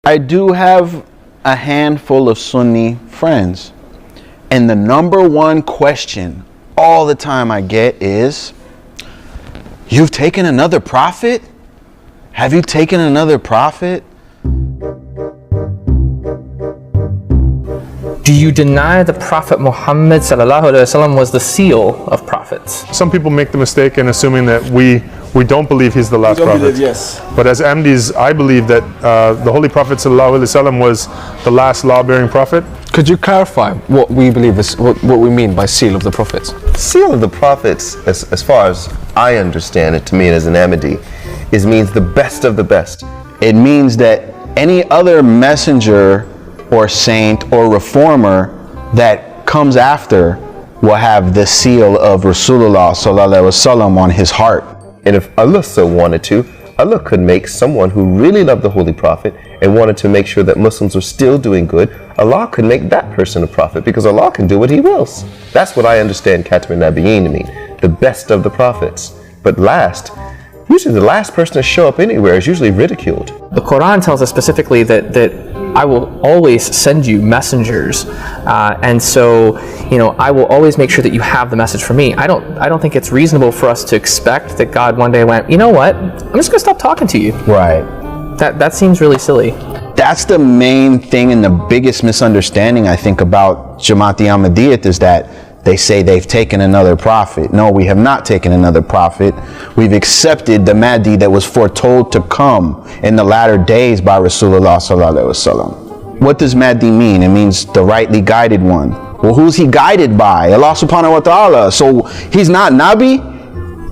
I do have a handful of Sunni friends, and the number one question all the time I get is, "You've taken another prophet? Have you taken another prophet?" Do you deny the Prophet Muhammad ﷺ was the seal of prophets? Some people make the mistake in assuming that we don't believe he's the last prophet. Yes. But as Ahmadis, I believe that the Holy Prophet ﷺ was the last law-bearing prophet. Could you clarify what we believe is what we mean by seal of the prophets? Seal of the prophets, as far as I understand it, to me as an Ahmadi, means the best of the best. It means that any other messenger or saint or reformer that comes after will have the seal of Rasulullah sallallahu alaihi wasallam on his heart. And if Allah so wanted to, Allah could make someone who really loved the Holy Prophet and wanted to make sure that Muslims were still doing good, Allah could make that person a prophet, because Allah can do what He wills. That's what I understand Khatam an-Nabiyyin to mean, the best of the prophets. But last, usually the last person to show up anywhere is usually ridiculed. The Quran tells us specifically that I will always send you messengers, and so I will always make sure that you have the message for me. I don't think it's reasonable for us to expect that God one day went, you know what, I'm just gonna stop talking to you. Right. That seems really silly. That's the main thing and the biggest misunderstanding I think about Jamaat Ahmadiyyat is that they say they've taken another prophet. No, we have not taken another prophet. We've accepted the Mahdi that was foretold to come in the latter days by Rasulullah sallallahu alaihi wasallam. What does Mahdi mean? It means the rightly guided one. Well, who's he guided by? Allah subhanahu wa ta'ala. So he's not Nabi?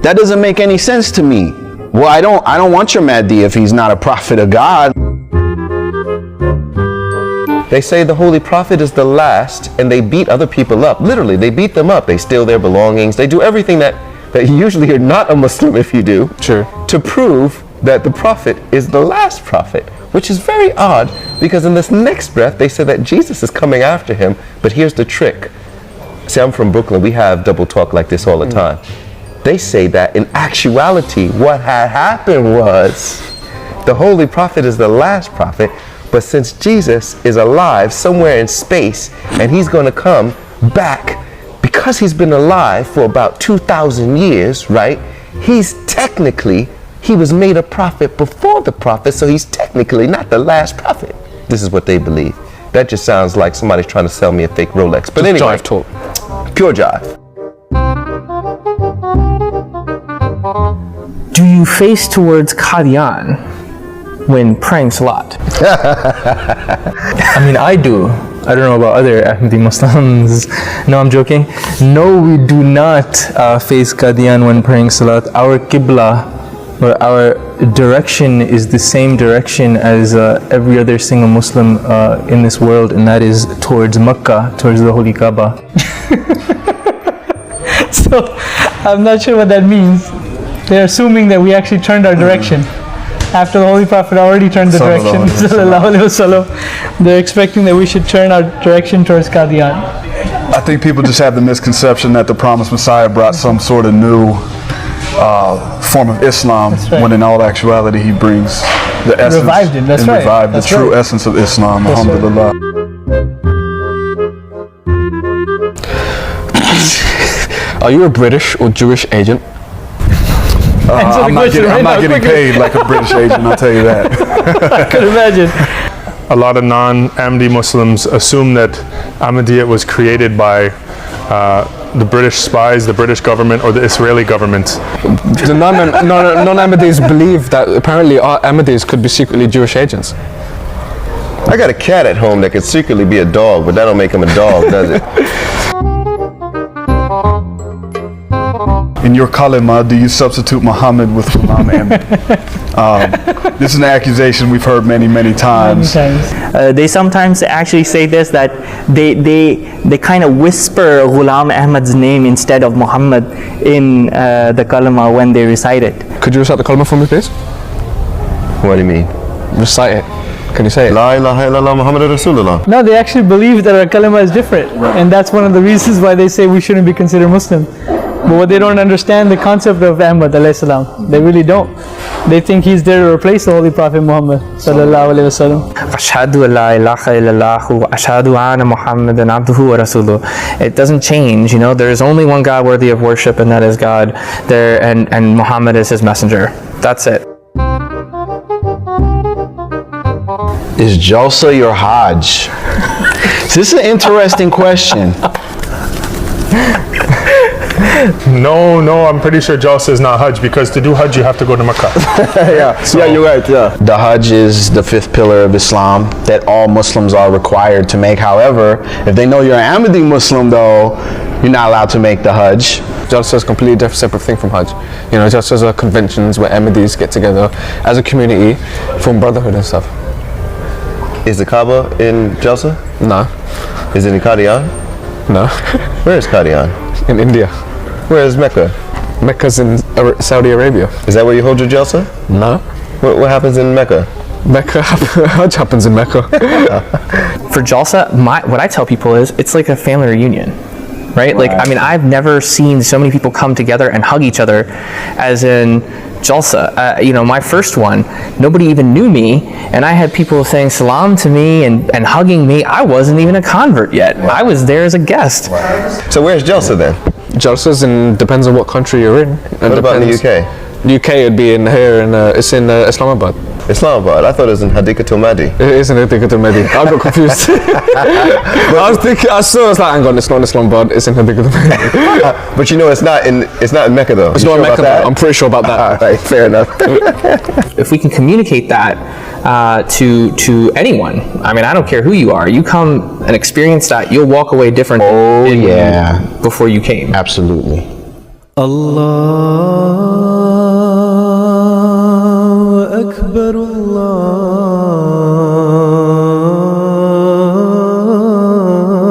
That doesn't make any sense to me. Well, I don't want your Mahdi if he's not a prophet of God. They say the Holy Prophet is the last, and they beat other people up. Literally, they beat them up. They steal their belongings. They do everything that usually you're not a Muslim if you do. Sure. To prove that the Prophet is the last prophet, which is very odd, because in this next breath they say that Jesus is coming after him. But here's the trick. See, I'm from Brooklyn. We have double talk like this all the time. They say that in actuality, what had happened was the Holy Prophet is the last prophet, but since Jesus is alive somewhere in space and he's going to come back, because he's been alive for about 2,000 years, right? He was made a prophet before the prophet, so he's technically not the last prophet. This is what they believe. That just sounds like somebody's trying to sell me a fake Rolex. But anyway, Jive talk. Pure jive. Do you face towards Qadian when praying Salat? I mean, I do. I don't know about other Ahmadi Muslims. No, I'm joking. No, we do not face Qadian when praying Salat. Our Qibla, or our direction, is the same direction as every other single Muslim in this world, and that is towards Makkah, towards the Holy Kaaba. So, I'm not sure what that means. They're assuming that we actually turned our direction. After the Holy Prophet already turned the direction, sallallahu alaihi wasallam, they're expecting that we should turn our direction towards Qadian. I think people just have the misconception that the promised Messiah brought some sort of new form of Islam, right. when in all actuality he brings the essence, revived it. That's and right. revived That's the true right. essence of Islam. That's Alhamdulillah. Are you a British or Jewish agent? I'm not getting paid like a British agent, I'll tell you that. I could imagine. A lot of non-Ahmadi Muslims assume that Ahmadiyyat was created by the British spies, the British government, or the Israeli government. The non-Ahmadis believe that apparently our Ahmadis could be secretly Jewish agents. I got a cat at home that could secretly be a dog, but that don't make him a dog, does it? In your kalima, do you substitute Muhammad with Ghulam Ahmad? This is an accusation we've heard many, many times. They sometimes actually say this, that they kind of whisper Ghulam Ahmad's name instead of Muhammad in the kalima when they recite it. Could you recite the kalima for me, please? What do you mean? Recite it. Can you say it? La ilaha illallah Muhammadur Rasulullah. No, they actually believe that our kalima is different. Right. And that's one of the reasons why they say we shouldn't be considered Muslim. But what they don't understand the concept of Ahmad alayhi salam. They really don't. They think he's there to replace the Holy Prophet Muhammad sallallahu alaihi wasallam. Ashhadu an la ilaha illallah wa ashhadu anna Muhammadan abduhu wa rasuluh. It doesn't change, you know. There is only one God worthy of worship, and that is God. And Muhammad is his messenger. That's it. Is Jalsa your Hajj? This is an interesting question. No, I'm pretty sure Jalsa is not Hajj, because to do Hajj you have to go to Mecca. Yeah, you're right. Yeah. The Hajj is the fifth pillar of Islam that all Muslims are required to make. However, if they know you're an Ahmadi Muslim, though, you're not allowed to make the Hajj. Jalsa is a completely separate thing from Hajj. You know, Jalsa are conventions where Ahmadis get together as a community, form brotherhood and stuff. Is the Kaaba in Jalsa? No. Is it in Qadian? No. Where is Qadian? In India. Where is Mecca? Mecca's in Saudi Arabia. Is that where you hold your Jalsa? No. What happens in Mecca? Mecca, Hajj happens in Mecca. For Jalsa, what I tell people is it's like a family reunion, right? Like, I mean, I've never seen so many people come together and hug each other as in Jalsa. You know, my first one, nobody even knew me, and I had people saying salam to me and hugging me. I wasn't even a convert yet. I was there as a guest. So where's Jalsa then? Jalsa's depends on what country you're in. What about in the UK? UK would be in here, and it's in Islamabad. Islamabad? I thought it was in Hadikatul Mahdi. It is in Hadikatul Mahdi. I got confused. I was thinking, I saw, it's like, hang on, it's not in Islamabad, it's in Hadikatul Mahdi. But you know, it's not in Mecca though. It's not in Mecca though. I'm pretty sure about that. Right, fair enough. If we can communicate that to anyone, I mean, I don't care who you are, you come and experience that, you'll walk away different than before you came. Absolutely. Allahu Akbar,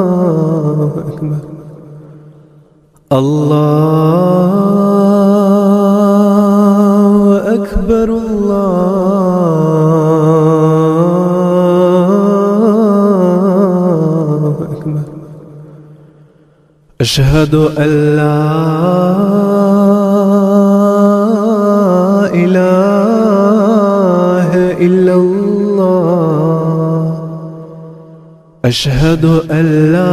Allahu Akbar, Allahu Akbar, Allahu Akbar. Ashhadu an la ilaha illallah. Ashhadu an la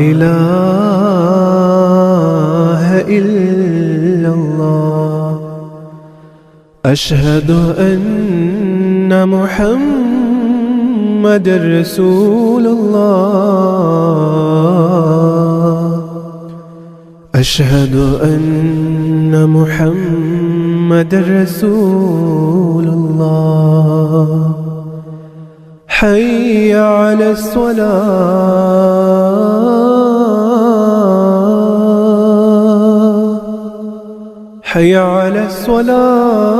ilaha illallah. Ashhadu anna Muhammadan Rasulullah. أشهد أن محمد رسول الله. حي على الصلاة، حي على الصلاة.